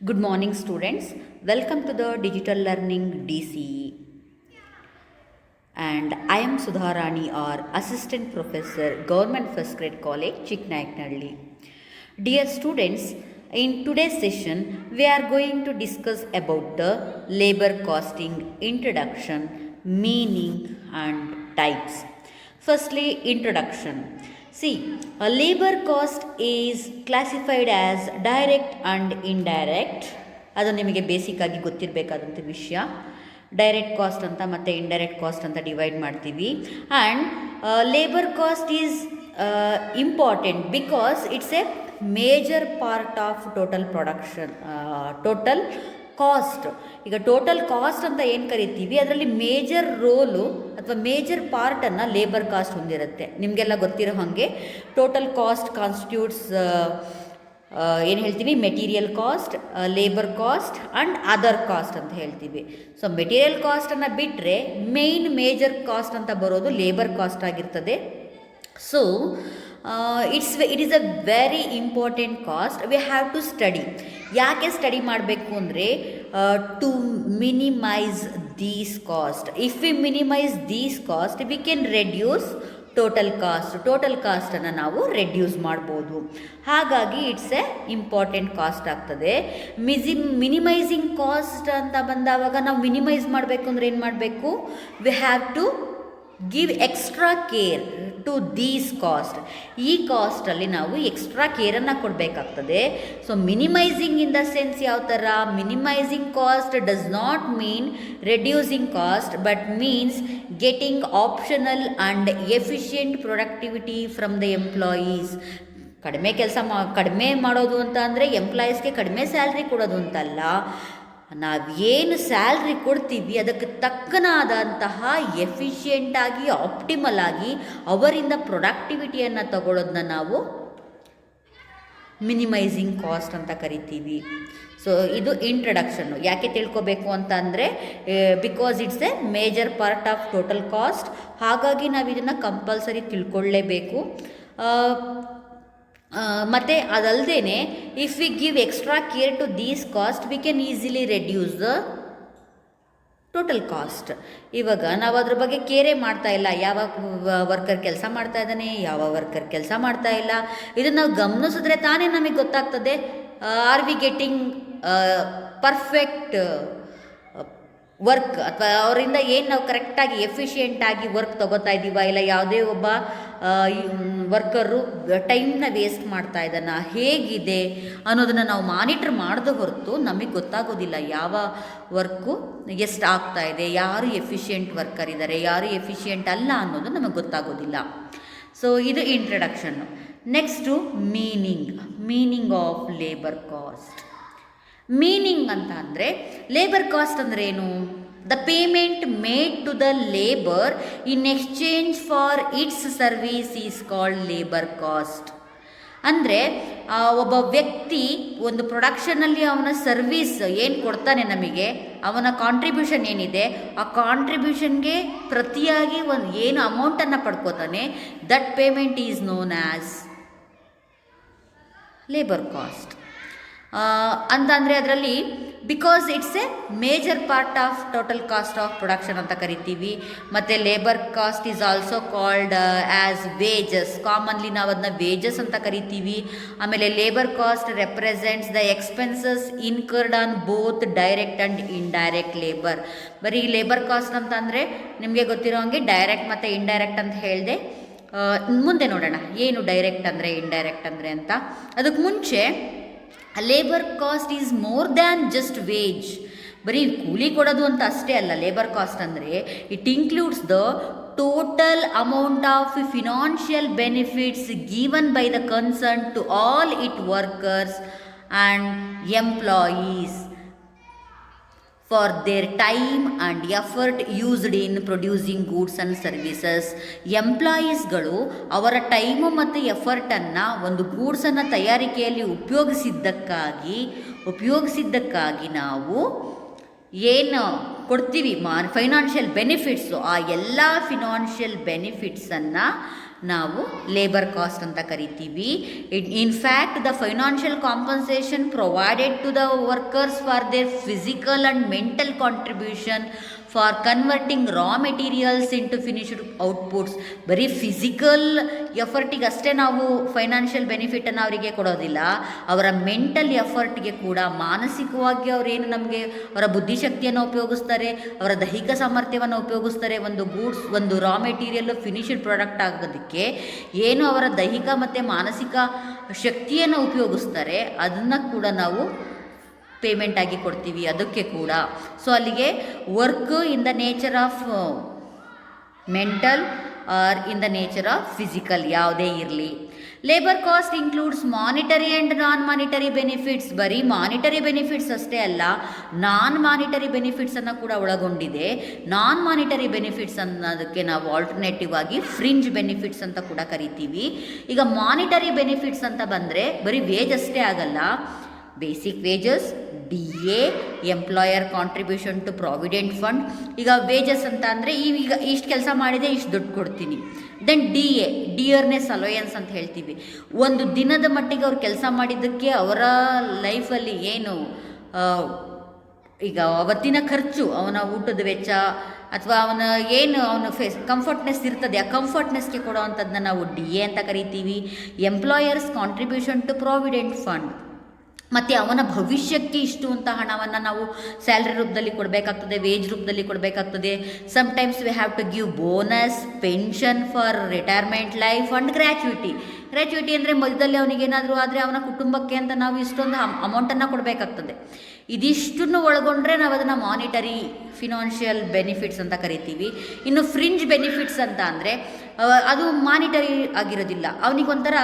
Good morning, students. Welcome to the Digital Learning DCE. And I am Sudharani, or Assistant Professor, Government First Grade College, Chiknaiknalli. Dear students, in today's session, we are going to discuss about the labor costing introduction, meaning, and types. Firstly, introduction. See, a labor cost is classified as direct and indirect. ಅದು ನಿಮಗೆ ಬೇಸಿಕ್ಕಾಗಿ ಗೊತ್ತಿರಬೇಕಾದಂಥ ವಿಷಯ. Direct cost ಅಂತ ಮತ್ತು indirect cost ಅಂತ divide ಮಾಡ್ತೀವಿ. And labour cost is important because it's a major part of total production, total cost. ಈಗ total cost ಅಂತ ಏನು ಕರಿತೀವಿ, ಅದರಲ್ಲಿ ಮೇಜರ್ ರೋಲು ಅಥವಾ ಮೇಜರ್ ಪಾರ್ಟನ್ನು ಲೇಬರ್ ಕಾಸ್ಟ್ ಹೊಂದಿರುತ್ತೆ. ನಿಮಗೆಲ್ಲ ಗೊತ್ತಿರೋ ಹಾಗೆ ಟೋಟಲ್ ಕಾಸ್ಟ್ ಕಾನ್ಸ್ಟಿಟ್ಯೂಟ್ಸ್ ಏನು ಹೇಳ್ತೀವಿ, material cost, labour cost and other cost ಅಂತ ಹೇಳ್ತೀವಿ. ಸೊ ಮೆಟೀರಿಯಲ್ ಕಾಸ್ಟನ್ನು ಬಿಟ್ಟರೆ ಮೇಜರ್ ಕಾಸ್ಟ್ ಅಂತ ಬರೋದು ಲೇಬರ್ ಕಾಸ್ಟ್ ಆಗಿರ್ತದೆ. So it is a very important cost. We have to study. ಯಾಕೆ ಸ್ಟಡಿ ಮಾಡಬೇಕು ಅಂದರೆ to minimise these cost. If we minimise these cost we can reduce total ಕಾಸ್ಟನ್ನು ನಾವು reduce ಮಾಡ್ಬೋದು. ಹಾಗಾಗಿ ಇಟ್ಸ್ ಎ ಇಂಪಾರ್ಟೆಂಟ್ ಕಾಸ್ಟ್ ಆಗ್ತದೆ. Minimising cost ಅಂತ ಬಂದಾವಾಗ ನಾವು ಮಿನಿಮೈಸ್ ಮಾಡಬೇಕು ಅಂದರೆ ಏನು ಮಾಡಬೇಕು, we have to give extra care to these cost. ಈ ಕಾಸ್ಟಲ್ಲಿ ನಾವು ಎಕ್ಸ್ಟ್ರಾ ಕೇರನ್ನು ಕೊಡಬೇಕಾಗ್ತದೆ. So minimising in the sense ಯಾವ ಥರ, minimising cost does not mean reducing cost but means getting optional and efficient productivity from the employees. ಕಡಿಮೆ ಮಾಡೋದು ಅಂತ ಅಂದರೆ ಎಂಪ್ಲಾಯೀಸ್ಗೆ ಕಡಿಮೆ ಸ್ಯಾಲ್ರಿ ಕೊಡೋದು ಅಂತಲ್ಲ. ನಾವೇನು ಸ್ಯಾಲ್ರಿ ಕೊಡ್ತೀವಿ ಅದಕ್ಕೆ ತಕ್ಕನಾದಂತಹ ಎಫಿಷಿಯೆಂಟಾಗಿ, ಆಪ್ಟಿಮಲ್ ಆಗಿ ಅವರಿಂದ ಪ್ರೊಡಕ್ಟಿವಿಟಿಯನ್ನು ತಗೊಳ್ಳೋದನ್ನ ನಾವು ಮಿನಿಮೈಸಿಂಗ್ ಕಾಸ್ಟ್ ಅಂತ ಕರಿತೀವಿ. ಸೊ ಇದು ಇಂಟ್ರಡಕ್ಷನ್ನು. ಯಾಕೆ ತಿಳ್ಕೊಬೇಕು ಅಂತ ಅಂದರೆ because it's a major part of total cost. ಹಾಗಾಗಿ ನಾವು ಇದನ್ನು ಕಂಪಲ್ಸರಿ ತಿಳ್ಕೊಳ್ಳೇಬೇಕು. ಮತ್ತು ಅದಲ್ಲದೆ if we give extra care to these cost we can easily reduce the total cost. ಇವಾಗ ನಾವು ಅದ್ರ ಬಗ್ಗೆ ಕೇರೇ ಮಾಡ್ತಾ ಇಲ್ಲ. ಯಾವ ವರ್ಕರ್ ಕೆಲಸ ಮಾಡ್ತಾ ಇದ್ದಾನೆ, ಯಾವ ವರ್ಕರ್ ಕೆಲಸ ಮಾಡ್ತಾ ಇಲ್ಲ, ಇದನ್ನು ನಾವು ಗಮನಿಸಿದ್ರೆ ತಾನೇ ನಮಗೆ ಗೊತ್ತಾಗ್ತದೆ are we getting perfect work, ಅಥವಾ ಅವರಿಂದ ಏನು ನಾವು ಕರೆಕ್ಟಾಗಿ ಎಫಿಷಿಯೆಂಟಾಗಿ ವರ್ಕ್ ತೊಗೋತಾ ಇದ್ದೀವ, ಇಲ್ಲ ಯಾವುದೇ ಒಬ್ಬ ವರ್ಕರು ಟೈಮ್ನ ವೇಸ್ಟ್ ಮಾಡ್ತಾ ಇದ್ದಾನ, ಹೇಗಿದೆ ಅನ್ನೋದನ್ನು ನಾವು ಮಾನಿಟ್ರ್ ಮಾಡೋದು ಹೊರತು ನಮಗೆ ಗೊತ್ತಾಗೋದಿಲ್ಲ ಯಾವ ವರ್ಕು ಎಷ್ಟು ಆಗ್ತಾ ಇದೆ, ಯಾರು ಎಫಿಷಿಯೆಂಟ್ ವರ್ಕರ್ ಇದ್ದಾರೆ, ಯಾರು ಎಫಿಷಿಯೆಂಟ್ ಅಲ್ಲ ಅನ್ನೋದು ನಮಗೆ ಗೊತ್ತಾಗೋದಿಲ್ಲ. ಸೊ ಇದು ಇಂಟ್ರಡಕ್ಷನ್ನು. Next meaning of labour cost. Meaning ಅಂತ ಅಂದರೆ ಲೇಬರ್ ಕಾಸ್ಟ್ ಅಂದರೆ ಏನು, the payment made to the labour in exchange for its service is called labour cost. ಅಂದರೆ ಒಬ್ಬ ವ್ಯಕ್ತಿ ಒಂದು ಪ್ರೊಡಕ್ಷನಲ್ಲಿ ಅವನ ಸರ್ವೀಸ್ ಏನು ಕೊಡ್ತಾನೆ ನಮಗೆ, ಅವನ ಕಾಂಟ್ರಿಬ್ಯೂಷನ್ ಏನಿದೆ ಆ ಕಾಂಟ್ರಿಬ್ಯೂಷನ್ಗೆ ಪ್ರತಿಯಾಗಿ ಒಂದು ಏನು ಅಮೌಂಟನ್ನು ಪಡ್ಕೋತಾನೆ, that payment is known as labour cost ಅಂತಂದರೆ ಅದರಲ್ಲಿ because it's a major part of total cost of production ಅಂತ ಕರಿತೀವಿ. ಮತ್ತು labour cost is also called as wages. Commonly ನಾವು ಅದನ್ನ ವೇಜಸ್ ಅಂತ ಕರಿತೀವಿ. ಆಮೇಲೆ labour cost represents the expenses incurred on both direct and indirect labour. ಬರೀ labour cost ಅಂತಂದರೆ ನಿಮಗೆ ಗೊತ್ತಿರೋ ಹಾಗೆ ಡೈರೆಕ್ಟ್ ಮತ್ತು ಇಂಡೈರೆಕ್ಟ್ ಅಂತ ಹೇಳಿದೆ. ಮುಂದೆ ನೋಡೋಣ ಏನು ಡೈರೆಕ್ಟ್ ಅಂದರೆ ಇಂಡೈರೆಕ್ಟ್ ಅಂದರೆ ಅಂತ. ಅದಕ್ಕೆ ಮುಂಚೆ labour cost is more than just wage. ಬರೀ ಕೂಲಿ ಕೊಡೋದು ಅಂತ ಅಷ್ಟೇ ಅಲ್ಲ. ಲೇಬರ್ ಕಾಸ್ಟ್ ಅಂದರೆ it includes the total amount of financial benefits given by the concern to all it workers and employees for their time and effort used in producing goods and services. ಎಂಪ್ಲಾಯೀಸ್ಗಳು ಅವರ time ಮತ್ತು ಎಫರ್ಟನ್ನು ಒಂದು ಗೂಡ್ಸನ್ನು ತಯಾರಿಕೆಯಲ್ಲಿ ಉಪಯೋಗಿಸಿದ್ದಕ್ಕಾಗಿ ನಾವು ಏನು ಕೊಡ್ತೀವಿ financial benefits, ಆ ಎಲ್ಲ ಫಿನಾನ್ಷಿಯಲ್ ಬೆನಿಫಿಟ್ಸನ್ನು ನಾವು ಲೇಬರ್ ಕಾಸ್ಟ್ ಅಂತ ಕರಿತೀವಿ. In fact the financial compensation provided to the workers for their physical and mental contribution for converting raw materials into finished outputs. ಬರೀ ಫಿಸಿಕಲ್ ಎಫರ್ಟಿಗೆ ಅಷ್ಟೇ ನಾವು ಫೈನಾನ್ಷಿಯಲ್ ಬೆನಿಫಿಟನ್ನು ಅವರಿಗೆ ಕೊಡೋದಿಲ್ಲ, ಅವರ ಮೆಂಟಲ್ ಎಫರ್ಟ್ಗೆ ಕೂಡ, ಮಾನಸಿಕವಾಗಿ ಅವರೇನು ನಮಗೆ ಅವರ ಬುದ್ಧಿಶಕ್ತಿಯನ್ನು ಉಪಯೋಗಿಸ್ತಾರೆ, ಅವರ ದೈಹಿಕ ಸಾಮರ್ಥ್ಯವನ್ನು ಉಪಯೋಗಿಸ್ತಾರೆ. ಒಂದು ಗೂಡ್ಸ್, ಒಂದು ರಾ ಮೆಟೀರಿಯಲ್ಲು ಫಿನಿಶ್ಡ್ ಪ್ರಾಡಕ್ಟ್ ಆಗೋದಕ್ಕೆ ಏನು ಅವರ ದೈಹಿಕ ಮತ್ತು ಮಾನಸಿಕ ಶಕ್ತಿಯನ್ನು ಉಪಯೋಗಿಸ್ತಾರೆ, ಅದನ್ನು ಕೂಡ ನಾವು ಪೇಮೆಂಟ್ ಆಗಿ ಕೊಡ್ತೀವಿ ಅದಕ್ಕೆ ಕೂಡ. ಸೊ ಅಲ್ಲಿಗೆ work in the nature of mental or in the nature of physical ಯಾವುದೇ ಇರಲಿ. Labour cost includes monetary and non monetary benefits. ಬರೀ ಮಾನಿಟರಿ ಬೆನಿಫಿಟ್ಸ್ ಅಷ್ಟೇ ಅಲ್ಲ, ನಾನ್ ಮಾನಿಟರಿ ಬೆನಿಫಿಟ್ಸನ್ನು ಕೂಡ ಒಳಗೊಂಡಿದೆ. ನಾನ್ ಮಾನಿಟರಿ ಬೆನಿಫಿಟ್ಸ್ ಅನ್ನೋದಕ್ಕೆ ನಾವು ಆಲ್ಟರ್ನೇಟಿವ್ ಆಗಿ ಫ್ರಿಂಜ್ ಬೆನಿಫಿಟ್ಸ್ ಅಂತ ಕೂಡ ಕರಿತೀವಿ. ಈಗ ಮಾನಿಟರಿ ಬೆನಿಫಿಟ್ಸ್ ಅಂತ ಬಂದರೆ ಬರೀ ವೇಜ್ ಅಷ್ಟೇ ಆಗಲ್ಲ, basic wages, DA, employer contribution to provident fund. ಈಗ ವೇಜಸ್ ಅಂತ ಅಂದರೆ ಈಗ ಇಷ್ಟು ಕೆಲಸ ಮಾಡಿದೆ ಇಷ್ಟು ದುಡ್ಡು ಕೊಡ್ತೀನಿ. ದೆನ್ DA, ಡಿಯರ್ನೆಸ್ ಅಲೋಯನ್ಸ್ ಅಂತ ಹೇಳ್ತೀವಿ. ಒಂದು ದಿನದ ಮಟ್ಟಿಗೆ ಅವ್ರು ಕೆಲಸ ಮಾಡಿದ್ದಕ್ಕೆ ಅವರ ಲೈಫಲ್ಲಿ ಏನು ಈಗ ಅವತ್ತಿನ ಖರ್ಚು, ಅವನ ಊಟದ ವೆಚ್ಚ ಅಥವಾ ಅವನ ಏನು ಅವನ ಕಂಫರ್ಟ್ನೆಸ್ ಇರ್ತದೆ, ಆ ಕಂಫರ್ಟ್ನೆಸ್ಗೆ ಕೊಡೋವಂಥದ್ದನ್ನ ನಾವು DA ಅಂತ ಕರಿತೀವಿ. Employers contribution to provident fund, ಮತ್ತು ಅವನ ಭವಿಷ್ಯಕ್ಕೆ ಇಷ್ಟು ಅಂತ ಹಣವನ್ನು ನಾವು ಸ್ಯಾಲ್ರಿ ರೂಪದಲ್ಲಿ ಕೊಡಬೇಕಾಗ್ತದೆ, ವೇಜ್ ರೂಪದಲ್ಲಿ ಕೊಡಬೇಕಾಗ್ತದೆ. Sometimes we have to give bonus, pension for retirement life and gratuity. Gratuity ಅಂದರೆ ಮಧ್ಯದಲ್ಲಿ ಅವನಿಗೇನಾದರೂ ಆದರೆ ಅವನ ಕುಟುಂಬಕ್ಕೆ ಅಂತ ನಾವು ಇಷ್ಟೊಂದು ಅಮೌಂಟನ್ನು ಕೊಡಬೇಕಾಗ್ತದೆ. ಇದಿಷ್ಟನ್ನು ಒಳಗೊಂಡ್ರೆ ನಾವು ಅದನ್ನು ಮಾನಿಟರಿ ಫಿನಾನ್ಷಿಯಲ್ ಬೆನಿಫಿಟ್ಸ್ ಅಂತ ಕರಿತೀವಿ. ಇನ್ನು ಫ್ರಿಂಜ್ ಬೆನಿಫಿಟ್ಸ್ ಅಂತ ಅಂದರೆ ಅದು ಮಾನಿಟರಿ ಆಗಿರೋದಿಲ್ಲ, ಅವನಿಗೊಂಥರ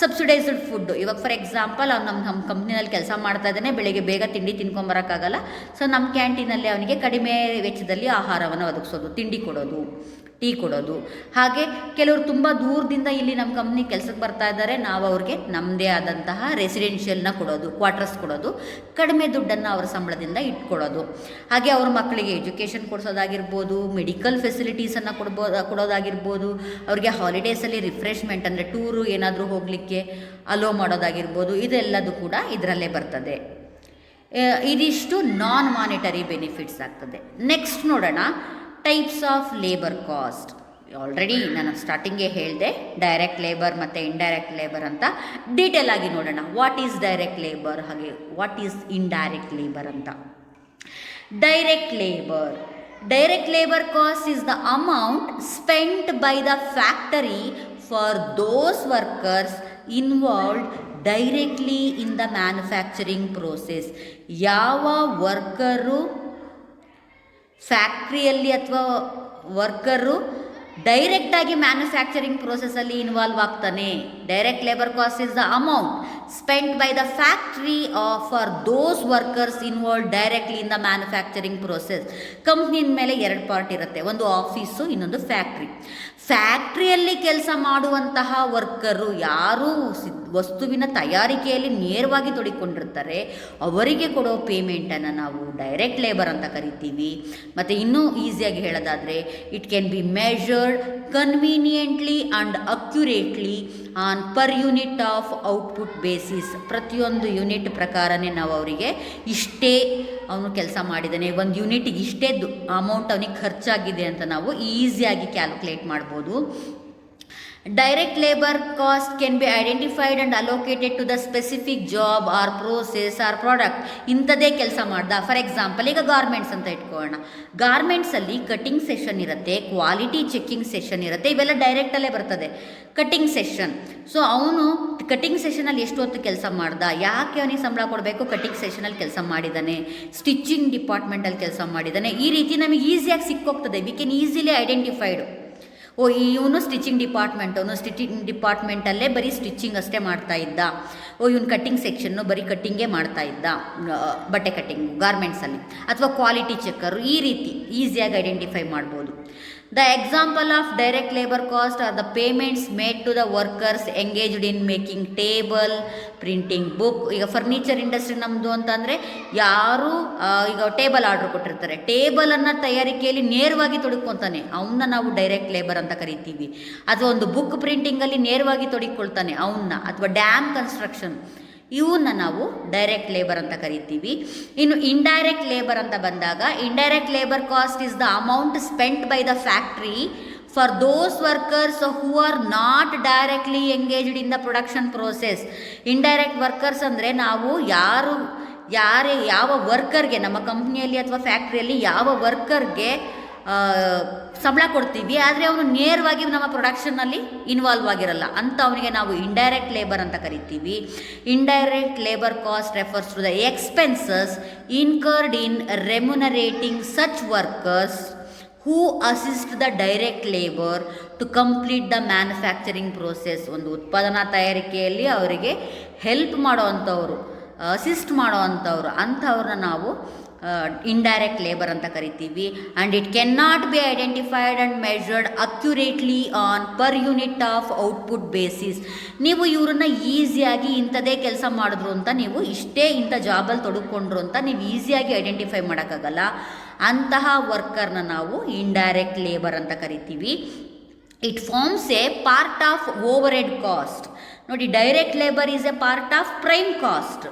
ಸಬ್ಸಿಡೈಸ್ಡ್ ಫುಡ್. ಇವಾಗ ಫಾರ್ ಎಕ್ಸಾಂಪಲ್ ಅವ್ನು ನಮ್ಮ ಕಂಪ್ನಿನಲ್ಲಿ ಕೆಲಸ ಮಾಡ್ತಾ ಇದ್ದಾನೆ, ಬೆಳಗ್ಗೆ ಬೇಗ ತಿಂಡಿ ತಿನ್ಕೊಂಬರೋಕ್ಕಾಗಲ್ಲ, ಸೊ ನಮ್ಮ ಕ್ಯಾಂಟೀನಲ್ಲಿ ಅವನಿಗೆ ಕಡಿಮೆ ವೆಚ್ಚದಲ್ಲಿ ಆಹಾರವನ್ನು ಒದಗಿಸೋದು, ತಿಂಡಿ ಕೊಡೋದು, ಟೀ ಕೊಡೋದು. ಹಾಗೆ ಕೆಲವರು ತುಂಬ ದೂರದಿಂದ ಇಲ್ಲಿ ನಮ್ಮ ಕಂಪ್ನಿ ಕೆಲಸಕ್ಕೆ ಬರ್ತಾ ಇದ್ದಾರೆ, ನಾವು ಅವ್ರಿಗೆ ನಮ್ಮದೇ ಆದಂತಹ ರೆಸಿಡೆನ್ಷಿಯಲ್ನ ಕೊಡೋದು, ಕ್ವಾರ್ಟರ್ಸ್ ಕೊಡೋದು, ಕಡಿಮೆ ದುಡ್ಡನ್ನು ಅವರ ಸಂಬಳದಿಂದ ಇಟ್ಕೊಡೋದು. ಹಾಗೆ ಅವ್ರ ಮಕ್ಕಳಿಗೆ ಎಜುಕೇಷನ್ ಕೊಡಿಸೋದಾಗಿರ್ಬೋದು, ಮೆಡಿಕಲ್ ಫೆಸಿಲಿಟೀಸನ್ನು ಕೊಡೋದಾಗಿರ್ಬೋದು, ಅವ್ರಿಗೆ ಹಾಲಿಡೇಸಲ್ಲಿ ರಿಫ್ರೆಶ್ಮೆಂಟ್ ಅಂದರೆ ಟೂರು ಏನಾದರೂ ಹೋಗಲಿಕ್ಕೆ ಅಲೋ ಮಾಡೋದಾಗಿರ್ಬೋದು, ಇದೆಲ್ಲದು ಕೂಡ ಇದರಲ್ಲೇ ಬರ್ತದೆ. ಇದಿಷ್ಟು ನಾನ್ ಮಾನಿಟರಿ ಬೆನಿಫಿಟ್ಸ್ ಆಗ್ತದೆ. ನೆಕ್ಸ್ಟ್ ನೋಡೋಣ types of labour cost. Already ನಾನು ಸ್ಟಾರ್ಟಿಂಗೇ ಹೇಳಿದೆ ಡೈರೆಕ್ಟ್ ಲೇಬರ್ ಮತ್ತು ಇಂಡೈರೆಕ್ಟ್ ಲೇಬರ್ ಅಂತ. ಡೀಟೇಲ್ ಆಗಿ ನೋಡೋಣ ವಾಟ್ ಈಸ್ ಡೈರೆಕ್ಟ್ ಲೇಬರ್, ಹಾಗೆ ವಾಟ್ ಈಸ್ ಇಂಡೈರೆಕ್ಟ್ ಲೇಬರ್ ಅಂತ. Direct labour. Direct labor cost is the amount spent by the factory for those workers involved directly in the manufacturing process. ಯಾವ worker ಫ್ಯಾಕ್ಟ್ರಿಯಲ್ಲಿ ಅಥವಾ worker ಡೈರೆಕ್ಟಾಗಿ manufacturing ಪ್ರೋಸೆಸ್ಸಲ್ಲಿ involve ಆಗ್ತಾನೆ. Direct labour cost is the amount spent by the factory for those workers involve directly in the manufacturing process. ಕಂಪ್ನಿನ ಮೇಲೆ ಎರಡು part ಇರುತ್ತೆ, ಒಂದು ಆಫೀಸು, ಇನ್ನೊಂದು ಫ್ಯಾಕ್ಟ್ರಿ. ಫ್ಯಾಕ್ಟ್ರಿಯಲ್ಲಿ ಕೆಲಸ ಮಾಡುವಂತಹ ವರ್ಕರು ಯಾರು ವಸ್ತುವಿನ ತಯಾರಿಕೆಯಲ್ಲಿ ನೇರವಾಗಿ ತೊಡಗಿಕೊಂಡಿರ್ತಾರೆ ಅವರಿಗೆ ಕೊಡೋ ಪೇಮೆಂಟನ್ನು ನಾವು ಡೈರೆಕ್ಟ್ ಲೇಬರ್ ಅಂತ ಕರಿತೀವಿ. ಮತ್ತು ಇನ್ನೂ ಈಸಿಯಾಗಿ ಹೇಳೋದಾದರೆ it can be measured conveniently and accurately on per unit of output basis. ಪ್ರತಿಯೊಂದು ಯೂನಿಟ್ ಪ್ರಕಾರನೇ ನಾವು ಅವರಿಗೆ ಇಷ್ಟೇ ಅವನು ಕೆಲಸ ಮಾಡಿದ್ದಾನೆ, ಒಂದು ಯೂನಿಟಿಗೆ ಇಷ್ಟೇ ಅಮೌಂಟ್ ಅವನಿಗೆ ಖರ್ಚಾಗಿದೆ ಅಂತ ನಾವು ಈಸಿಯಾಗಿ ಕ್ಯಾಲ್ಕುಲೇಟ್ ಮಾಡ್ಬೋದು. Direct labour cost can be identified and allocated to the specific job or process or product. ಇಂಥದ್ದೇ ಕೆಲಸ ಮಾಡ್ದ. ಫಾರ್ ಎಕ್ಸಾಂಪಲ್ ಈಗ ಗಾರ್ಮೆಂಟ್ಸ್ ಅಂತ ಇಟ್ಕೊಳ್ಳೋಣ. ಗಾರ್ಮೆಂಟ್ಸಲ್ಲಿ ಕಟಿಂಗ್ ಸೆಷನ್ ಇರುತ್ತೆ, ಕ್ವಾಲಿಟಿ ಚೆಕ್ಕಿಂಗ್ ಸೆಷನ್ ಇರುತ್ತೆ, ಇವೆಲ್ಲ ಡೈರೆಕ್ಟಲ್ಲೇ ಬರ್ತದೆ. ಕಟಿಂಗ್ ಸೆಷನ್, ಸೊ ಅವನು ಕಟಿಂಗ್ ಸೆಷನಲ್ಲಿ ಎಷ್ಟು ಹೊತ್ತು ಕೆಲಸ ಮಾಡ್ದ, ಯಾಕೆ ಅವನಿಗೆ ಸಂಬಳ ಕೊಡಬೇಕು, ಕಟಿಂಗ್ ಸೆಷನಲ್ಲಿ ಕೆಲಸ ಮಾಡಿದ್ದಾನೆ, ಸ್ಟಿಚಿಂಗ್ ಡಿಪಾರ್ಟ್ಮೆಂಟಲ್ಲಿ ಕೆಲಸ ಮಾಡಿದ್ದಾನೆ, ಈ ರೀತಿ ನಮಗೆ ಈಸಿಯಾಗಿ ಸಿಕ್ಕೋಗ್ತದೆ. We can easily identified. ಇವನು ಸ್ಟಿಚಿಂಗ್ ಡಿಪಾರ್ಟ್ಮೆಂಟಲ್ಲೇ ಬರೀ ಸ್ಟಿಚಿಂಗ್ ಅಷ್ಟೇ ಮಾಡ್ತಾ ಇದ್ದ. ಇವನು ಕಟ್ಟಿಂಗ್ ಸೆಕ್ಷನ್ನು ಬರೀ ಕಟ್ಟಿಂಗೇ ಮಾಡ್ತಾ ಇದ್ದ, ಬಟ್ಟೆ ಕಟ್ಟಿಂಗು ಗಾರ್ಮೆಂಟ್ಸಲ್ಲಿ, ಅಥವಾ ಕ್ವಾಲಿಟಿ ಚೆಕ್ಕರು, ಈ ರೀತಿ ಈಸಿಯಾಗಿ ಐಡೆಂಟಿಫೈ ಮಾಡ್ಬೋದು. The example of direct labor cost are the payments made to the workers engaged in making table, printing book. ಈಗ ಫರ್ನಿಚರ್ ಇಂಡಸ್ಟ್ರಿ ನಮ್ಮದು ಅಂತಂದರೆ ಯಾರು ಈಗ ಟೇಬಲ್ ಆರ್ಡ್ರ್ ಕೊಟ್ಟಿರ್ತಾರೆ, ಟೇಬಲನ್ನು ತಯಾರಿಕೆಯಲ್ಲಿ ನೇರವಾಗಿ ತೊಡಕೊತಾನೆ ಅವನ್ನ ನಾವು ಡೈರೆಕ್ಟ್ ಲೇಬರ್ ಅಂತ ಕರಿತೀವಿ. ಅಥವಾ ಒಂದು ಬುಕ್ ಪ್ರಿಂಟಿಂಗಲ್ಲಿ ನೇರವಾಗಿ ತೊಡಗಿಕೊಳ್ತಾನೆ ಅವನ್ನ, ಅಥವಾ ಡ್ಯಾಮ್ ಕನ್ಸ್ಟ್ರಕ್ಷನ್, ಇವನ್ನ ನಾವು ಡೈರೆಕ್ಟ್ ಲೇಬರ್ ಅಂತ ಕರಿತೀವಿ. ಇನ್ನು ಇಂಡೈರೆಕ್ಟ್ ಲೇಬರ್ ಅಂತ ಬಂದಾಗ, indirect labour cost is the amount spent by the factory for those workers who are not directly engaged in the production process. Indirect workers ಅಂದರೆ ನಾವು ಯಾವ ವರ್ಕರ್ಗೆ, ನಮ್ಮ ಕಂಪ್ನಿಯಲ್ಲಿ ಅಥವಾ ಫ್ಯಾಕ್ಟ್ರಿಯಲ್ಲಿ ಯಾವ ವರ್ಕರ್ಗೆ ಸಂಬಳ ಕೊಡ್ತೀವಿ, ಆದರೆ ಅವನು ನೇರವಾಗಿ ನಮ್ಮ ಪ್ರೊಡಕ್ಷನ್ನಲ್ಲಿ ಇನ್ವಾಲ್ವ್ ಆಗಿರಲ್ಲ ಅಂತ ಅವನಿಗೆ ನಾವು ಇಂಡೈರೆಕ್ಟ್ ಲೇಬರ್ ಅಂತ ಕರಿತೀವಿ. Indirect labour cost refers to the expenses incurred in remunerating such workers who assist the direct labour to complete the manufacturing process. ಒಂದು ಉತ್ಪಾದನಾ ತಯಾರಿಕೆಯಲ್ಲಿ ಅವರಿಗೆ ಹೆಲ್ಪ್ ಮಾಡೋವಂಥವ್ರು, ಅಸಿಸ್ಟ್ ಮಾಡೋವಂಥವ್ರು, ಅಂಥವ್ರನ್ನ ನಾವು ಇಂಡೈರೆಕ್ಟ್ ಲೇಬರ್ ಅಂತ ಕರಿತೀವಿ. And it can not be identified and measured accurately on per unit of output basis. ನೀವು ಇವ್ರನ್ನ ಈಸಿಯಾಗಿ ಇಂಥದೇ ಕೆಲಸ ಮಾಡಿದ್ರು ಅಂತ, ನೀವು ಇಷ್ಟೇ ಇಂಥ ಜಾಬಲ್ಲಿ ತೊಡಕೊಂಡ್ರು ಅಂತ ನೀವು ಈಸಿಯಾಗಿ ಐಡೆಂಟಿಫೈ ಮಾಡೋಕ್ಕಾಗಲ್ಲ. ಅಂತಹ ವರ್ಕರ್ನ ನಾವು ಇಂಡೈರೆಕ್ಟ್ ಲೇಬರ್ ಅಂತ ಕರಿತೀವಿ. It forms a part of overhead cost. ನೋಡಿ, direct labour is a part of prime cost,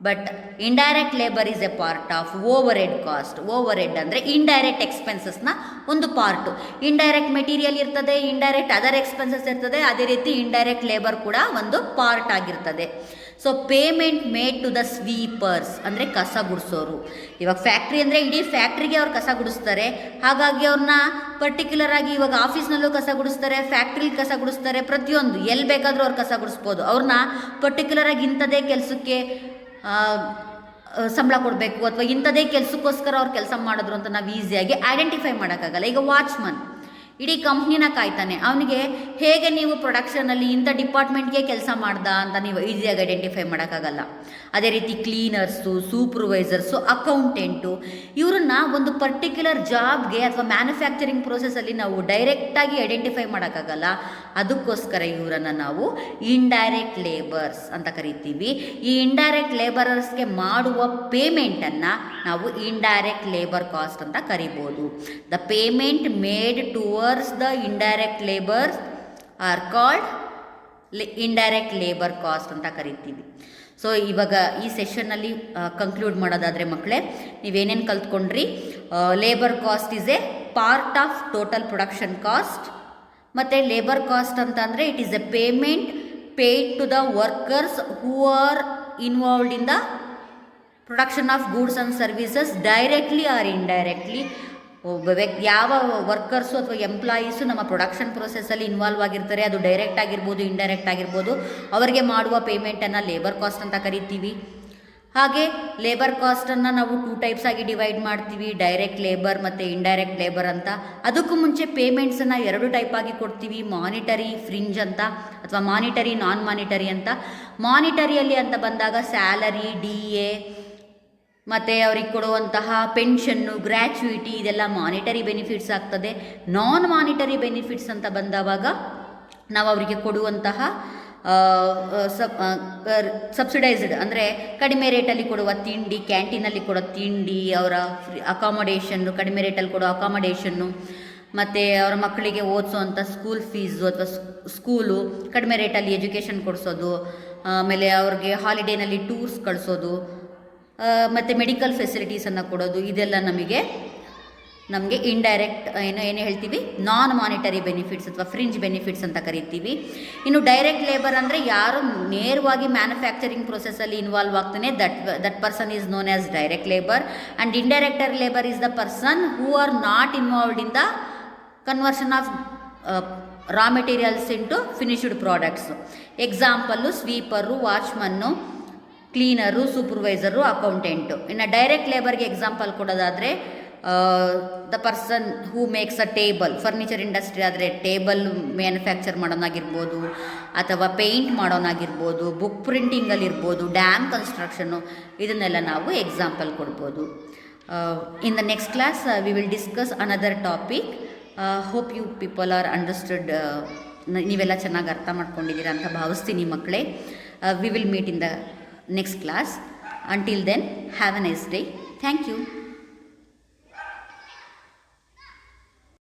but indirect labour is a part of overhead cost. Overhead ಅಂದರೆ indirect ಎಕ್ಸ್ಪೆನ್ಸಸ್ನ ಒಂದು part. Indirect material ಇರ್ತದೆ, indirect other expenses ಇರ್ತದೆ, ಅದೇ ರೀತಿ indirect labour ಕೂಡ ಒಂದು ಪಾರ್ಟ್ ಆಗಿರ್ತದೆ. So payment made to the sweepers ಅಂದರೆ ಕಸ ಗುಡಿಸೋರು. ಇವಾಗ ಫ್ಯಾಕ್ಟ್ರಿ ಅಂದರೆ ಇಡೀ ಫ್ಯಾಕ್ಟ್ರಿಗೆ ಅವ್ರು ಕಸ ಗುಡಿಸ್ತಾರೆ, ಹಾಗಾಗಿ ಅವ್ರನ್ನ ಪರ್ಟಿಕ್ಯುಲರ್ ಆಗಿ ಇವಾಗ ಆಫೀಸ್ನಲ್ಲೂ ಕಸ ಗುಡಿಸ್ತಾರೆ, ಫ್ಯಾಕ್ಟ್ರಿಲಿ ಕಸ ಗುಡಿಸ್ತಾರೆ, ಪ್ರತಿಯೊಂದು ಎಲ್ಲಿ ಬೇಕಾದರೂ ಅವ್ರು ಕಸ ಗುಡಿಸ್ಬೋದು. ಅವ್ರನ್ನ ಪರ್ಟಿಕ್ಯುಲರ್ ಆಗಿ ಇಂಥದೇ ಕೆಲಸಕ್ಕೆ ಸಂಬಳ ಕೊಡಬೇಕು ಅಥವಾ ಇಂಥದೇ ಕೆಲಸಕ್ಕೋಸ್ಕರ ಅವ್ರು ಕೆಲಸ ಮಾಡಿದ್ರು ಅಂತ ನಾವು ಈಸಿಯಾಗಿ ಐಡೆಂಟಿಫೈ ಮಾಡೋಕ್ಕಾಗಲ್ಲ. ಈಗ ವಾಚ್ಮನ್ ಇಡೀ ಕಂಪ್ನಿನ ಕಾಯ್ತಾನೆ, ಅವನಿಗೆ ಹೇಗೆ ನೀವು ಪ್ರೊಡಕ್ಷನಲ್ಲಿ ಇಂಥ ಡಿಪಾರ್ಟ್ಮೆಂಟ್ಗೆ ಕೆಲಸ ಮಾಡ್ದ ಅಂತ ನೀವು ಈಸಿಯಾಗಿ ಐಡೆಂಟಿಫೈ ಮಾಡೋಕ್ಕಾಗಲ್ಲ. ಅದೇ ರೀತಿ ಕ್ಲೀನರ್ಸು, ಸೂಪರ್ವೈಸರ್ಸು, ಅಕೌಂಟೆಂಟು, ಇವ್ರನ್ನ ಒಂದು ಪರ್ಟಿಕ್ಯುಲರ್ ಜಾಬ್ಗೆ ಅಥವಾ ಮ್ಯಾನುಫ್ಯಾಕ್ಚರಿಂಗ್ ಪ್ರೋಸೆಸ್ಸಲ್ಲಿ ನಾವು ಡೈರೆಕ್ಟಾಗಿ ಐಡೆಂಟಿಫೈ ಮಾಡೋಕ್ಕಾಗಲ್ಲ. ಅದಕ್ಕೋಸ್ಕರ ಇವರನ್ನು ನಾವು ಇಂಡೈರೆಕ್ಟ್ ಲೇಬರ್ಸ್ ಅಂತ ಕರಿತೀವಿ. ಈ ಇಂಡೈರೆಕ್ಟ್ ಲೇಬರರ್ಸ್ಗೆ ಮಾಡುವ ಪೇಮೆಂಟನ್ನು ನಾವು ಇಂಡೈರೆಕ್ಟ್ ಲೇಬರ್ ಕಾಸ್ಟ್ ಅಂತ ಕರಿಬೋದು. The payment made towards the indirect labours are called indirect labour cost ಅಂತ ಕರಿತೀವಿ. ಸೊ ಇವಾಗ ಈ ಸೆಷನ್ನಲ್ಲಿ ಕಂಕ್ಲೂಡ್ ಮಾಡೋದಾದರೆ ಮಕ್ಕಳೇ, ನೀವೇನೇನು ಕಲ್ತ್ಕೊಂಡ್ರಿ? Labour cost is a part of total production cost. ಮತ್ತು ಲೇಬರ್ ಕಾಸ್ಟ್ ಅಂತಂದರೆ it is a payment paid to the workers who are involved in the production of goods and services directly or indirectly. ಒಬ್ಬ ವ್ಯಕ್ತಿ, ಯಾವ workers ಅಥವಾ employees ನಮ್ಮ production ಪ್ರೊಸೆಸ್ಸಲ್ಲಿ involve ಆಗಿರ್ತಾರೆ, ಅದು direct ಆಗಿರ್ಬೋದು, ಇಂಡೈರೆಕ್ಟ್ ಆಗಿರ್ಬೋದು, ಅವರಿಗೆ ಮಾಡುವ ಪೇಮೆಂಟನ್ನು ಲೇಬರ್ ಕಾಸ್ಟ್ ಅಂತ ಕರಿತೀವಿ. ಹಾಗೆ ಲೇಬರ್ ಕಾಸ್ಟನ್ನು ನಾವು 2 ಟೈಪ್ಸ್ ಆಗಿ ಡಿವೈಡ್ ಮಾಡ್ತೀವಿ, ಡೈರೆಕ್ಟ್ ಲೇಬರ್ ಮತ್ತು ಇಂಡೈರೆಕ್ಟ್ ಲೇಬರ್ ಅಂತ. ಅದಕ್ಕೂ ಮುಂಚೆ ಪೇಮೆಂಟ್ಸನ್ನು 2 ಟೈಪ್ ಆಗಿ ಕೊಡ್ತೀವಿ, ಮಾನಿಟರಿ, ಫ್ರಿಂಜ್ ಅಂತ, ಅಥವಾ ಮಾನಿಟರಿ, ನಾನ್ ಮಾನಿಟರಿ ಅಂತ. ಮಾನಿಟರಿಯಲ್ಲಿ ಅಂತ ಬಂದಾಗ ಸ್ಯಾಲರಿ, DA ಮತ್ತು ಅವ್ರಿಗೆ ಕೊಡುವಂತಹ ಪೆನ್ಷನ್ನು, ಗ್ರ್ಯಾಚ್ಯುಯಿಟಿ, ಇದೆಲ್ಲ ಮಾನಿಟರಿ ಬೆನಿಫಿಟ್ಸ್ ಆಗ್ತದೆ. ನಾನ್ ಮಾನಿಟರಿ ಬೆನಿಫಿಟ್ಸ್ ಅಂತ ಬಂದವಾಗ ನಾವು ಅವರಿಗೆ ಕೊಡುವಂತಹ ಸಬ್ಸಿಡೈಸ್ಡ್ ಅಂದರೆ ಕಡಿಮೆ ರೇಟಲ್ಲಿ ಕೊಡುವ ತಿಂಡಿ, ಕ್ಯಾಂಟೀನಲ್ಲಿ ಕೊಡೋ ತಿಂಡಿ, ಅವರ ಅಕಾಮಡೇಷನ್ನು, ಕಡಿಮೆ ರೇಟಲ್ಲಿ ಕೊಡೋ ಅಕಾಮಡೇಷನ್ನು, ಮತ್ತು ಅವರ ಮಕ್ಕಳಿಗೆ ಓದಿಸೋವಂಥ ಸ್ಕೂಲ್ ಫೀಸು ಅಥವಾ ಸ್ಕೂಲು, ಕಡಿಮೆ ರೇಟಲ್ಲಿ ಎಜುಕೇಷನ್ ಕೊಡಿಸೋದು, ಆಮೇಲೆ ಅವ್ರಿಗೆ ಹಾಲಿಡೇನಲ್ಲಿ ಟೂರ್ಸ್ ಕಳಿಸೋದು, ಮತ್ತು ಮೆಡಿಕಲ್ ಫೆಸಿಲಿಟೀಸನ್ನು ಕೊಡೋದು, ಇದೆಲ್ಲ ನಮಗೆ ಇಂಡೈರೆಕ್ಟ್ ಏನು ಹೇಳ್ತೀವಿ, ನಾನ್ ಮಾನಿಟರಿ ಬೆನಿಫಿಟ್ಸ್ ಅಥವಾ ಫ್ರಿಂಜ್ ಬೆನಿಫಿಟ್ಸ್ ಅಂತ ಕರಿತೀವಿ. ಇನ್ನು ಡೈರೆಕ್ಟ್ ಲೇಬರ್ ಅಂದರೆ ಯಾರು ನೇರವಾಗಿ ಮ್ಯಾನುಫ್ಯಾಕ್ಚರಿಂಗ್ ಪ್ರೊಸೆಸ್ಸಲ್ಲಿ ಇನ್ವಾಲ್ವ್ ಆಗ್ತಾನೆ, that person is known as direct labour. And indirect labour is the person who are not involved in the conversion of raw materials into finished products. Example sweeper, watchman, cleaner, supervisor, accountant. ಇನ್ನು direct ಲೇಬರ್ಗೆ example ಕೊಡೋದಾದರೆ the person who makes a table, furniture industry ಆದರೆ table manufacture ಮಾಡೋನಾಗಿರ್ಬೋದು, ಅಥವಾ paint ಮಾಡೋನಾಗಿರ್ಬೋದು, book ಪ್ರಿಂಟಿಂಗಲ್ಲಿರ್ಬೋದು, dam construction, ಇದನ್ನೆಲ್ಲ ನಾವು example ಕೊಡ್ಬೋದು. In the next class we will discuss another topic. Hope you people are understood. ನೀವೆಲ್ಲ ಚೆನ್ನಾಗಿ ಅರ್ಥ ಮಾಡ್ಕೊಂಡಿದ್ದೀರಾ ಅಂತ ಭಾವಿಸ್ತೀನಿ ಮಕ್ಕಳೇ. We will meet in the next class. Until then have a nice day. Thank you.